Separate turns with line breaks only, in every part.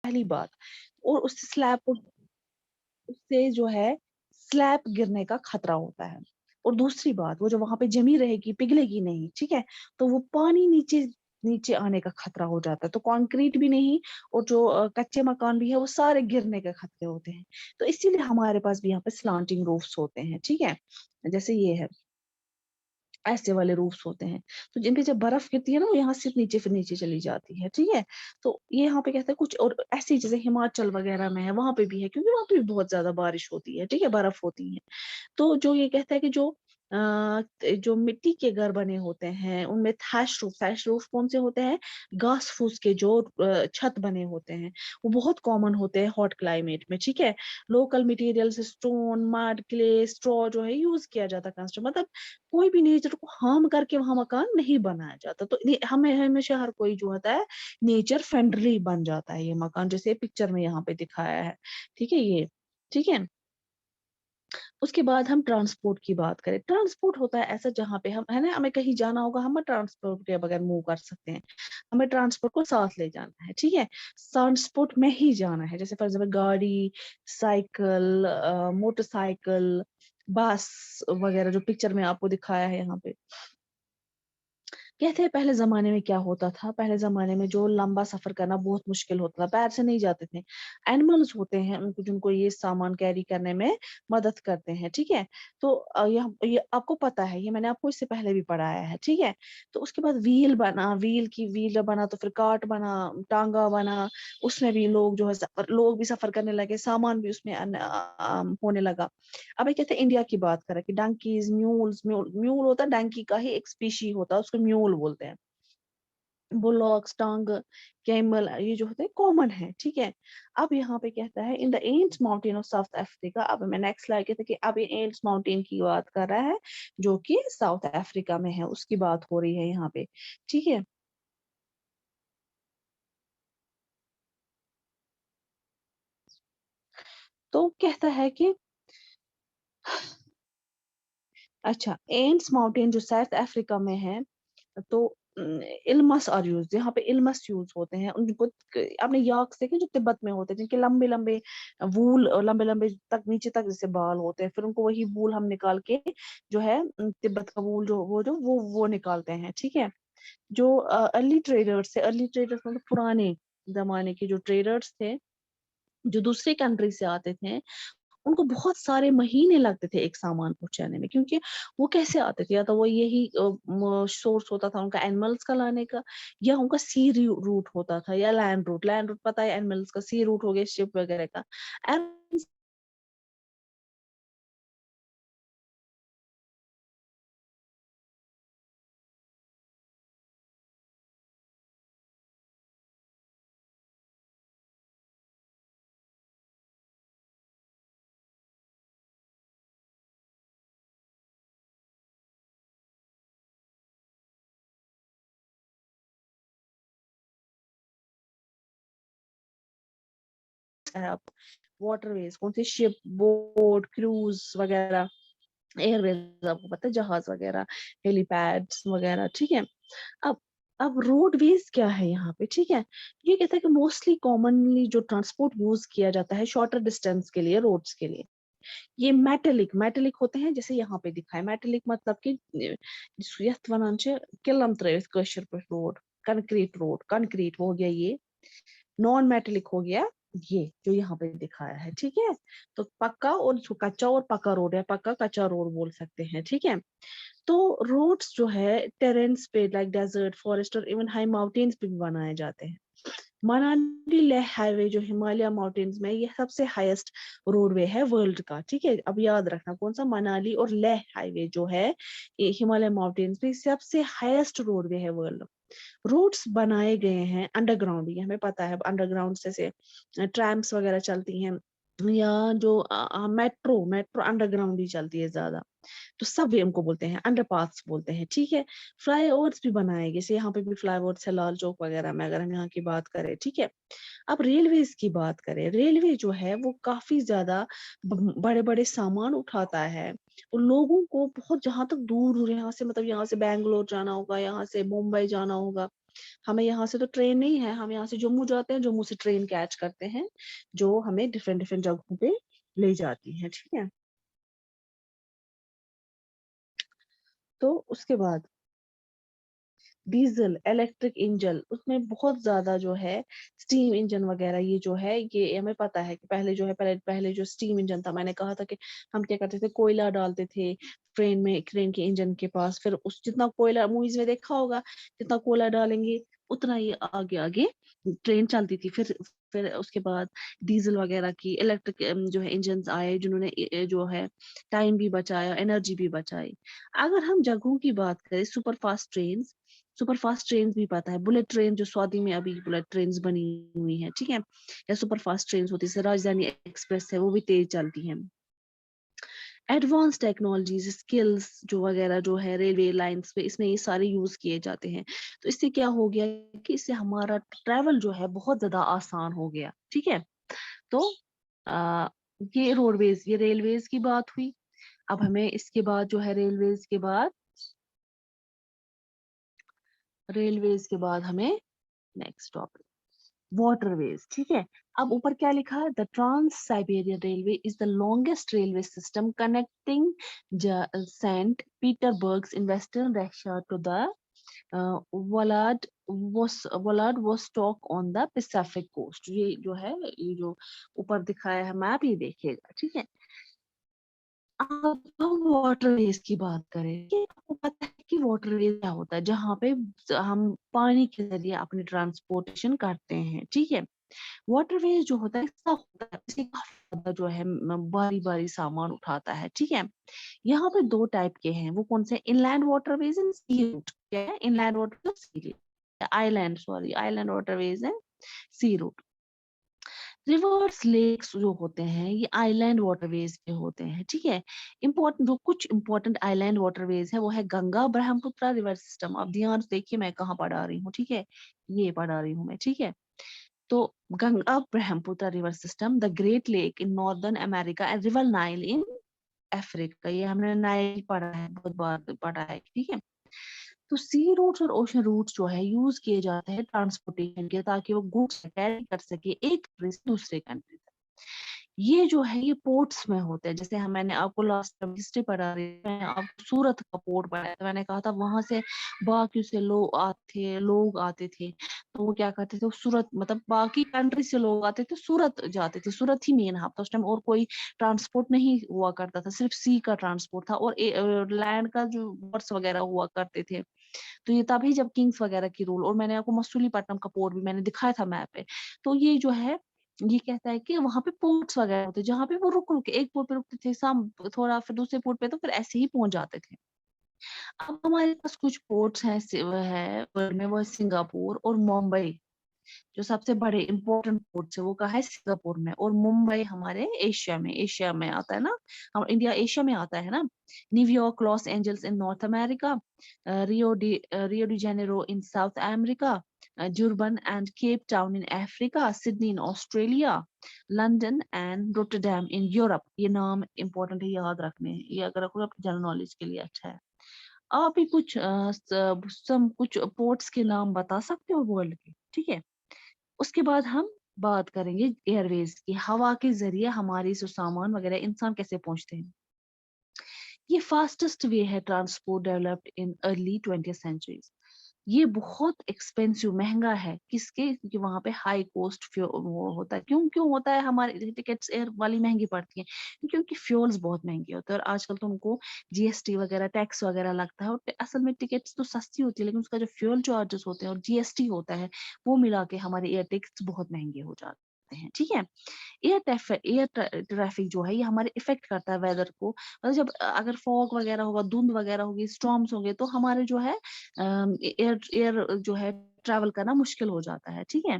पहली बात। और उससे स्लैब को, उससे जो है स्लैब गिरने का खतरा होता है। और दूसरी बात, वो जो वहां पे जमी रहेगी पिघलेगी नहीं, ठीक है, तो वो पानी नीचे नीचे आने का खतरा हो जाता है। तो कंक्रीट भी नहीं, और जो कच्चे मकान भी है वो सारे गिरने के खतरे होते हैं। तो इसीलिए हमारे पास भी यहाँ पे स्लांटिंग रूफ्स होते हैं, ठीक है, जैसे ये है, ऐसे वाले रूफ्स होते हैं। तो जिन पे जब बर्फ गिरती है ना, वो यहाँ से नीचे फिर नीचे चली जाती है, ठीक है। तो ये यहाँ पे कहते हैं कुछ, और ऐसी जैसे हिमाचल वगैरह में है, वहां पे भी है, क्योंकि वहां पे भी बहुत ज्यादा बारिश होती है, ठीक है, बर्फ होती है। तो जो ये कहता है कि जो मिट्टी के घर बने होते हैं उनमें थैश रूफ कौन से होते हैं, घास फूस के जो छत बने होते हैं, वो बहुत कॉमन होते हैं हॉट क्लाइमेट में, ठीक है। Local materials stone, mud, clay, straw जो है यूज किया जाता है कंस्ट्रक्शन, मतलब कोई भी नेचर को हार्म करके वहां मकान नहीं बनाया जाता। तो हमें हमेशा हर कोई जो होता है नेचर फ्रेंडली बन जाता है ये मकान, जैसे पिक्चर में यहाँ पे दिखाया है, ठीक है ये, ठीक है। उसके बाद हम ट्रांसपोर्ट की बात करें, ट्रांसपोर्ट होता है ऐसा जहाँ पे हम, है ना, हमें कहीं जाना होगा, हम ट्रांसपोर्ट के बगैर मूव कर सकते हैं, हमें ट्रांसपोर्ट को साथ ले जाना है, ठीक है, ट्रांसपोर्ट में ही जाना है। जैसे फॉर एग्जाम्पल गाड़ी, साइकिल, मोटरसाइकिल, बस वगैरह, जो पिक्चर में आपको दिखाया है यहाँ पे। कहते हैं पहले जमाने में क्या होता था, पहले जमाने में जो लंबा सफर करना बहुत मुश्किल होता था, पैर से नहीं जाते थे, एनिमल्स होते हैं उनको, जिनको ये सामान कैरी करने में मदद करते हैं, ठीक है। तो ये आपको पता है, ये मैंने आपको इससे पहले भी पढ़ाया है, ठीक है। तो उसके बाद व्हील बना, व्हील बना, तो फिर कार्ट बना, टांगा बना, उसमें भी लोग जो है लोग भी सफर करने लगे, सामान भी उसमें होने लगा। अब ये कहते हैं इंडिया की बात करें कि डंकीज, म्यूल्स, म्यूल होता है डंकी का ही एक स्पीशी होता है, उसको म्यूल बोलते हैं। बुलॉक्स, टांग, कैमल, ये जो होते हैं कॉमन है, ठीक है। अब यहाँ पे कहता है in the ends mountain of south Africa. अब मैं नेक्स्ट स्लाइड कहते हैं कि अब ये एंड्स माउंटेन की बात कर रहा है, जो कि साउथ अफ्रीका में है, उसकी बात हो रही है यहाँ पे, ठीक है। तो कहता है कि अच्छा, एंड्स माउंटेन जो साउथ अफ्रीका में है, तो इल्मस आर यूज, यहाँ पे इल्मस यूज होते हैं उनको। आपने याक देखे जो तिब्बत में होते हैं, जिनके लंबे लंबे वूल, लंबे लंबे तक नीचे तक जैसे बाल होते हैं, फिर उनको वही वूल हम निकाल के जो है तिब्बत का वूल जो वो निकालते हैं, ठीक है। जो अर्ली ट्रेडर्स थे, अर्ली ट्रेडर्स मतलब पुराने जमाने के जो ट्रेडर्स थे, जो दूसरे कंट्री से आते थे, उनको बहुत सारे महीने लगते थे एक सामान पहुंचाने में, क्योंकि वो कैसे आते थे, या तो वो यही सोर्स होता था उनका एनिमल्स का लाने का, या उनका सी रूट होता था, या लैंड रूट, लैंड रूट पता है एनिमल्स का, सी रूट हो गया शिप वगैरह का। And वाटरवेज कौन सी, शिप, बोट, क्रूज वगैरह, एयरवेज आपको पता है, जहाज वगैरह, हेलीपैड्स वगैरह, ठीक है। अब अब रोडवेज क्या है यहाँ पे, ठीक है। ये कहता है कि मोस्टली कॉमनली जो ट्रांसपोर्ट यूज किया जाता है शॉर्टर डिस्टेंस के लिए, रोड्स के लिए, ये मेटेलिक मेटेलिक होते हैं, जैसे यहाँ पे दिखा है मेटेलिक, मतलब कि यथ वनान किलम रोड, कंक्रीट रोड, कंक्रीट हो गया ये, नॉन मेटेलिक हो गया ये जो यहाँ पे दिखाया है, ठीक है। तो पक्का और कच्चा, और पक्का रोड है, पक्का कच्चा रोड बोल सकते हैं, ठीक है। तो रोड्स जो है टेरेन्स पे लाइक डेजर्ट, फॉरेस्ट और इवन हाई माउंटेन्स पे भी बनाए जाते हैं। मनाली लेह हाईवे जो हिमालय माउंटेन्स में, ये सबसे हाईएस्ट रोडवे है वर्ल्ड का, ठीक है। अब याद रखना कौन सा, मनाली और लेह हाईवे जो है ये हिमालय माउंटेन्स में सबसे हाईएस्ट रोडवे है वर्ल्ड। रोड्स बनाए गए हैं अंडरग्राउंड, ये हमें पता है, अंडरग्राउंड जैसे ट्रैम्स वगैरह चलती हैं, या जो मेट्रो मेट्रो अंडरग्राउंड ही चलती है ज्यादा, तो सब वे उनको बोलते हैं, अंडरपाथ्स बोलते हैं, ठीक है। फ्लाईओवर्स भी बनाए, जैसे यहाँ पे भी फ्लाईओवर्स है लाल चौक वगैरह में, अगर हम यहाँ की बात करें, ठीक है। अब रेलवेज की बात करें, रेलवे जो है वो काफी ज्यादा बड़े बड़े सामान उठाता है, और लोगों को बहुत, जहां तक दूर दूर यहाँ से, मतलब यहाँ से बैंगलोर जाना होगा, यहाँ से मुंबई जाना होगा, हमें यहाँ से तो ट्रेन नहीं है, हम यहाँ से जम्मू जाते हैं, जम्मू से ट्रेन कैच करते हैं जो हमें डिफरेंट डिफरेंट जगहों पे ले जाती है, ठीक है। तो उसके बाद डीजल, इलेक्ट्रिक इंजन, उसमें बहुत ज्यादा जो है स्टीम इंजन वगैरह, ये जो है ये हमें पता है कि पहले जो है पहले पहले जो स्टीम इंजन था, मैंने कहा था कि हम क्या करते थे, कोयला डालते थे ट्रेन में, ट्रेन के इंजन के पास, फिर उस जितना कोयला, मूवीज में देखा होगा, जितना कोयला डालेंगे उतना ही आगे आगे ट्रेन चलती थी। फिर उसके बाद डीजल वगैरह की इलेक्ट्रिक जो है इंजन आए, जिन्होंने जो है टाइम भी बचाया, एनर्जी भी बचाई। अगर हम जगहों की बात करें, सुपर फास्ट ट्रेन भी पता है, बुलेट ट्रेन जो सऊदी में अभी बुलेट ट्रेन बनी हुई है, ठीक है, या सुपर फास्ट ट्रेन होती है, जैसे राजधानी एक्सप्रेस है, वो भी तेज चलती है। एडवांस टेक्नोलॉजीज, स्किल्स जो वगैरह जो है रेलवे लाइंस पे, इसमें ये सारे यूज किए जाते हैं। तो इससे क्या हो गया कि इससे हमारा ट्रैवल जो है बहुत ज्यादा आसान हो गया, ठीक है। तो आ, ये रेलवेज की बात हुई। अब हमें इसके बाद जो है रेलवेज के बाद हमें नेक्स्ट टॉपिक वाटरवेज, ठीक है। अब ऊपर क्या लिखा है, the Trans Siberian railway is the longest railway system connecting Saint Petersburg in western Russia to the Vladivostok on the Pacific coast. ये जो है, ये जो ऊपर दिखाया है मैप, ये देखिएगा, ठीक है। अब हम वाटरवेज की बात करें कि आपको पता है कि वाटरवेज क्या होता है, जहाँ पे हम पानी के जरिए अपनी ट्रांसपोर्टेशन करते हैं, ठीक है। वाटरवेज जो होता है, इसका होता है, इसके काफी ज्यादा जो है बारी बारी सामान उठाता है, ठीक है। यहाँ पे दो टाइप के हैं, वो कौन से, inland waterways and sea route. क्या है, inland water, sea route, island, sorry, island waterways and sea route. Rivers lakes जो होते हैं, ये आइलैंड वाटरवेज पे होते हैं, ठीक है। इंपॉर्टेंट, जो कुछ इंपॉर्टेंट आइलैंड वाटरवेज है, वो है गंगा ब्रह्मपुत्र रिवर सिस्टम। अब ध्यान से देखिए मैं कहाँ पढ़ा रही हूँ, ठीक है, ये पढ़ा रही हूँ मैं, ठीक है। तो Ganga Brahmaputra river system, the great lake in northern America and river Nile in Africa. ये हमने नाइल पढ़ा है, बहुत बार पढ़ा है, ठीक है। तो सी रूट्स और ओशन रूट्स जो है यूज किए जाते हैं ट्रांसपोर्टेशन के, ताकि वो गुड्स कैरी कर सके एक कंट्री से दूसरे कंट्री तक। ये जो है ये पोर्ट्स में होते हैं, जैसे हम, मैंने आपको लास्ट टाइम हिस्ट्री पढ़ा रही थी, मैंने आपको सूरत का पोर्ट पढ़ाया था, मैंने कहा था वहां से बाकी से लोग आते थे, तो वो क्या करते थे, वो सूरत, मतलब बाकी कंट्री से लोग आते थे, सूरत जाते थे, सूरत ही मेन हब था उस टाइम, और कोई ट्रांसपोर्ट नहीं हुआ करता था, सिर्फ सी का ट्रांसपोर्ट था, और लैंड का जो बोट्स वगैरह हुआ करते थे। तो ये तभी जब किंग्स वगैरह की रूल, और मैंने आपको मसूलीपट्टनम का पोर्ट भी मैंने दिखाया था मैप पे। तो ये जो है, ये कहता है कि वहां पे पोर्ट्स वगैरह होते, जहाँ पे वो रुक रुक के एक पोर्ट पे रुकते थे, शाम थोड़ा, फिर दूसरे पोर्ट पे, तो फिर ऐसे ही पहुंच जाते थे। अब हमारे पास कुछ पोर्ट्स हैं, वर्ल्ड में, वो है सिंगापुर और मुंबई। जो सबसे बड़े इंपॉर्टेंट पोर्ट्स है वो कहाँ है, सिंगापुर में, और मुंबई हमारे एशिया में आता है ना, हम इंडिया एशिया में आता है ना। New York, Los Angeles in north America, Rio de Janeiro in south America, Durban and Cape Town in Africa, Sydney in Australia, London and Rotterdam in Europe। ये नाम important है, याद रखने हैं, ये अगर रखोगे आपकी जनरल नॉलेज के लिए अच्छा है। आप भी कुछ कुछ पोर्ट्स के नाम बता सकते हो वर्ल्ड के, ठीक है। उसके बाद हम बात करेंगे एयरवेज की, हवा के जरिए हमारी जो सामान वगैरह इंसान कैसे पहुंचते हैं। ये फास्टेस्ट वे है transport developed in early 20th centuries. ये बहुत एक्सपेंसिव, महंगा है, किसके, क्योंकि वहां पे हाई कॉस्ट वो होता है। क्यों क्यों होता है, हमारी टिकट्स एयर वाली महंगी पड़ती है, क्योंकि फ्यूल्स बहुत महंगे होते हैं, और आजकल तो उनको जीएसटी वगैरह, टैक्स वगैरह लगता है, और असल में टिकट्स तो सस्ती होती है, लेकिन उसका जो फ्यूल चार्जेस होते हैं और जीएसटी होता है, वो मिला के हमारे एयर टिकट्स बहुत महंगे हो जाते हैं, ठीक है। एयर ट्रैफिक जो है, ये हमारे इफेक्ट करता है वेदर को, मतलब जब अगर फॉग वगैरह होगा, धुंध वगैरह होगी, स्टॉर्म्स होंगे, तो हमारे जो है एयर एयर जो है ट्रैवल करना मुश्किल हो जाता है, ठीक है।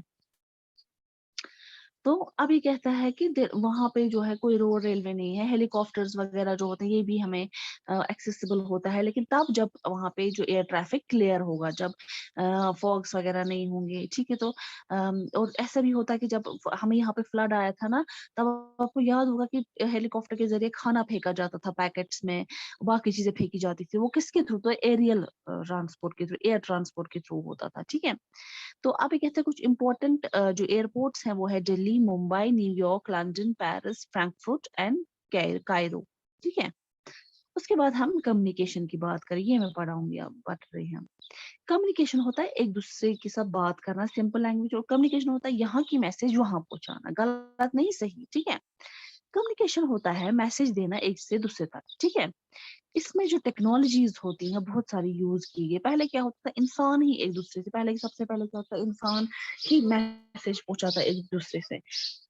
तो अभी कहता है कि वहां पे जो है कोई रोड रेलवे नहीं है, हेलीकॉप्टर्स वगैरह जो होते हैं ये भी हमें एक्सेसिबल होता है, लेकिन तब जब वहां पे जो एयर ट्रैफिक क्लियर होगा, जब फॉग्स वगैरह नहीं होंगे, ठीक है। तो और ऐसा भी होता है कि जब हमें यहाँ पे फ्लड आया था ना, तब आपको याद होगा कि हेलीकॉप्टर के जरिए खाना फेंका जाता था पैकेट्स में, बाकी चीजें फेंकी जाती थी, वो किसके थ्रू? तो एरियल ट्रांसपोर्ट के थ्रू, एयर ट्रांसपोर्ट के थ्रू होता था, ठीक है। तो आप ये कहते हैं कुछ इंपॉर्टेंट जो एयरपोर्ट्स हैं वो है Delhi, Mumbai, New York, London, Paris, Frankfurt and Cairo, ठीक है। उसके बाद हम कम्युनिकेशन की बात करें, ये मैं पढ़ाऊंगी, आप पढ़ रही हैं। कम्युनिकेशन होता है एक दूसरे के साथ बात करना, सिंपल लैंग्वेज, और कम्युनिकेशन होता है यहाँ की मैसेज वहां पहुंचाना, गलत नहीं, सही, ठीक है। कम्युनिकेशन होता है मैसेज देना एक से दूसरे तक, ठीक है। इसमें जो टेक्नोलॉजीज होती हैं बहुत सारी यूज की गई। पहले क्या होता था, इंसान ही एक दूसरे से, पहले सबसे पहले क्या होता है, इंसान ही मैसेज पहुंचाता एक दूसरे से।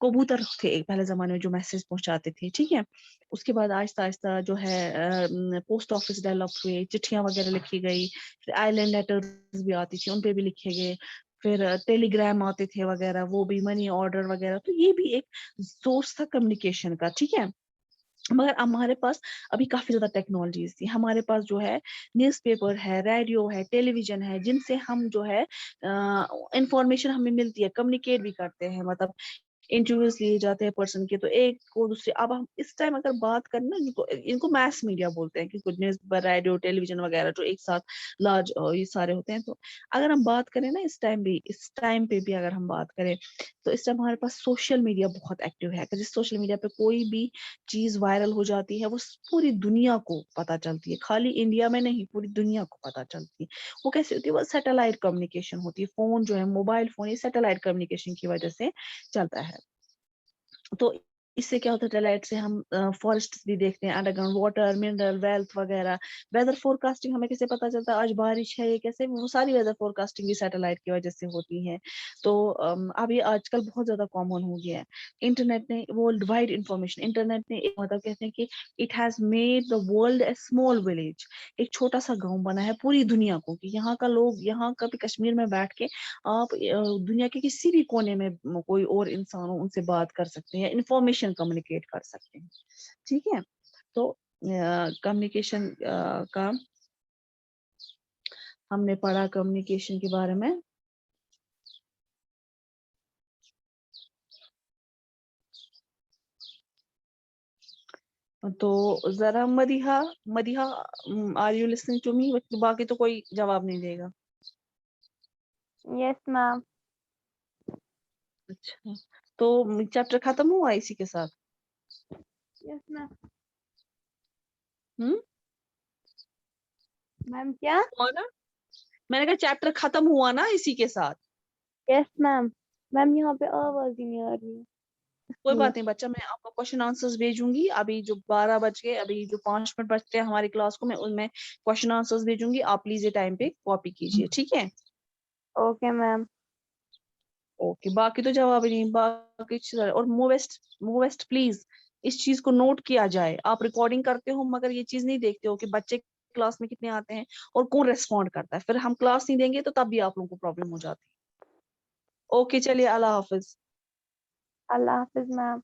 कबूतर थे एक पहले जमाने में जो मैसेज पहुंचाते थे, ठीक है। उसके बाद आहिस्ता आहिस्ता जो है पोस्ट ऑफिस डेवलप हुए, चिट्ठियां वगैरह लिखी गई, फिर आइलैंड लेटर्स भी आती थी, उन पे भी लिखे गए, फिर टेलीग्राम आते थे वगैरह, वो भी मनी ऑर्डर वगैरह, तो ये भी एक सोर्स था कम्युनिकेशन का, ठीक है। मगर हमारे पास अभी काफी ज्यादा टेक्नोलॉजीज थी, हमारे पास जो है न्यूज़पेपर है, रेडियो है, टेलीविजन है, जिनसे हम जो है इंफॉर्मेशन हमें मिलती है, कम्युनिकेट भी करते हैं, मतलब इंटरव्यूज लिए जाते हैं पर्सन के, तो एक को दूसरे। अब हम इस टाइम अगर बात करें ना, इनको इनको मैस मीडिया बोलते हैं, कि कुछ न्यूज, रेडियो, टेलीविजन वगैरह जो एक साथ लार्ज ये सारे होते हैं। तो अगर हम बात करें ना इस टाइम पे भी अगर हम बात करें, तो इस टाइम हमारे पास सोशल मीडिया बहुत एक्टिव है। जिस सोशल मीडिया पे कोई भी चीज वायरल हो जाती है, वो पूरी दुनिया को पता चलती है, खाली इंडिया में नहीं, पूरी दुनिया को पता चलती है। वो कैसे होती है? वो सैटेलाइट कम्युनिकेशन होती है, फोन जो है, मोबाइल फोन, ये सैटेलाइट कम्युनिकेशन की वजह से चलता है। तो इससे क्या होता है, सैटेलाइट से हम फॉरेस्ट भी देखते हैं, अंडरग्राउंड वाटर, मिनरल वेल्थ वगैरह। वेदर फोरकास्टिंग हमें कैसे पता चलता है आज बारिश है, ये कैसे, वो सारी वेदर फोरकास्टिंग भी सैटेलाइट की वजह से होती है। तो अभी आजकल बहुत ज्यादा कॉमन हो गया है। इंटरनेट ने वर्ल्ड वाइड इंफॉर्मेशन, इंटरनेट ने एक मतलब कहते हैं कि it has made the world A small village. एक छोटा सा गांव बना है पूरी दुनिया को, कि यहाँ का लोग, यहाँ का भी कश्मीर में बैठ के आप दुनिया के किसी भी कोने में कोई और इंसान हो, उनसे बात कर सकते हैं, इंफॉर्मेशन कम्युनिकेट कर सकते हैं, ठीक है। तो कम्युनिकेशन का हमने पढ़ा, कम्युनिकेशन के बारे में। तो जरा Madiha, Madiha, are you listening to me? बाकी तो कोई जवाब नहीं देगा।
Yes ma'am.
अच्छा, तो चैप्टर खत्म हुआ इसी के साथ?
Yes ma'am.
हम्म,
मैम क्या?
हुआ ना? मैंने कहा चैप्टर खत्म हुआ ना इसी के साथ?
Yes ma'am. मैम यहाँ पे आवाज ही नहीं आ रही है
कोई
इसलिए।
बात नहीं बच्चा, मैं आपको क्वेश्चन आंसर्स भेजूंगी। अभी जो 12 बज गए, अभी जो 5 मिनट बचते हैं हमारी क्लास को, मैं उनमें क्वेश्चन आंसर्स भेजूंगी, आप प्लीज ये टाइम पे कॉपी कीजिए, ठीक है।
Okay ma'am.
ओके, बाकी तो जवाब ही नहीं, बाकी और मूवेस्ट प्लीज इस चीज को नोट किया जाए। आप रिकॉर्डिंग करते हो मगर ये चीज नहीं देखते हो कि बच्चे क्लास में कितने आते हैं और कौन रेस्पॉन्ड करता है, फिर हम क्लास नहीं देंगे तो तब भी आप लोगों को प्रॉब्लम हो जाती है। ओके, चलिए, अल्लाह हाफिज।
अल्लाह हाफिज मैम।